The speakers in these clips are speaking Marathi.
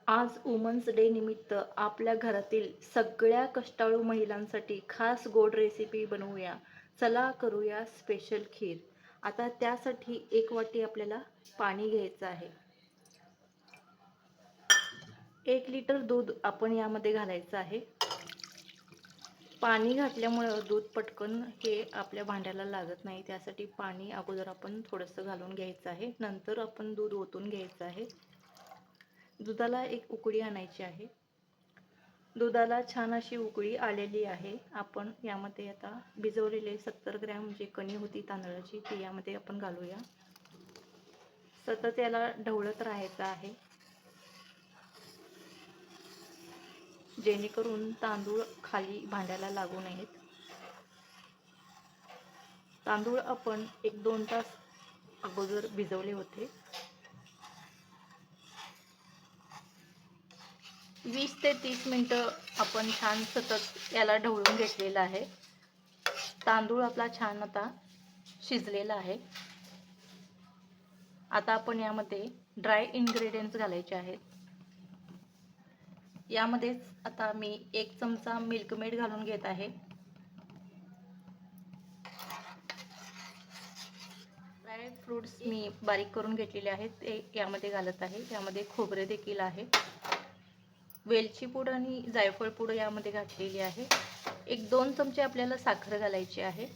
आज वुमन्स डे निमित्त आपल्या घरातील सगळ्या कष्टाळू महिलांसाठी खास गोड रेसिपी बनवूया. चला करूया स्पेशल खीर. आता त्यासाठी 1 वाटी आपल्याला पाणी घ्यायचं आहे. 1 लिटर दूध आपण यामध्ये घालायचं आहे. पाणी घातल्यामुळं दूध पटकन हे आपल्या भांड्याला लागत नाही, त्यासाठी पाणी अगोदर आपण थोडंसं घालून घ्यायचं आहे. नंतर आपण दूध ओतून घ्यायचं आहे. दुधाला एक उकळी आणायची आहे. दुधाला छान अशी उकळी आलेली आहे. आपण यामध्ये आता भिजवलेले 70 ग्रॅम जी कणी होती तांदळाची ती यामध्ये आपण घालूया. सतत याला ढवळत राहायचं आहे, जेणेकरून तांदूळ खाली भांड्याला लागू नयेत. तांदूळ आपण 1-2 तास अगोदर भिजवले होते. 20 ते 30 मिनिटं आपण छान सतत याला ढवळून घेतलेलं आहे. तांदूळ आपला छान आता शिजलेला आहे. आता आपण यामध्ये ड्राय इन्ग्रेडियंट्स घालायचे आहेत. यामध्येच आता मी 1 चमचा मिल्क मेड घालून घेत आहे. ड्राय फ्रूट्स मी बारीक करून घेतलेले आहेत ते यामध्ये घालत आहे. यामध्ये खोबरे देखील आहे. वेलची पूड आणि जायफळ पूड यामध्ये घातलेली आहे. 1-2 चमचे आपल्याला साखर घालायची आहे.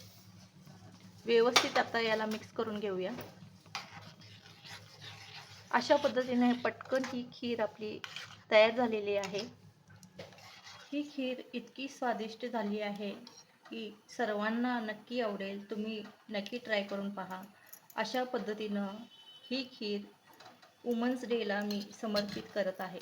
व्यवस्थित आता याला मिक्स करून घेऊया. अशा पद्धतीने पटकन ही खीर आपली तयार झालेली आहे. ही खीर इतकी स्वादिष्ट झाली आहे की सर्वांना नक्की आवडेल. तुम्ही नक्की ट्राय करून पहा. अशा पद्धतीनं ही खीर वुमन्स डेला मी समर्पित करत आहे.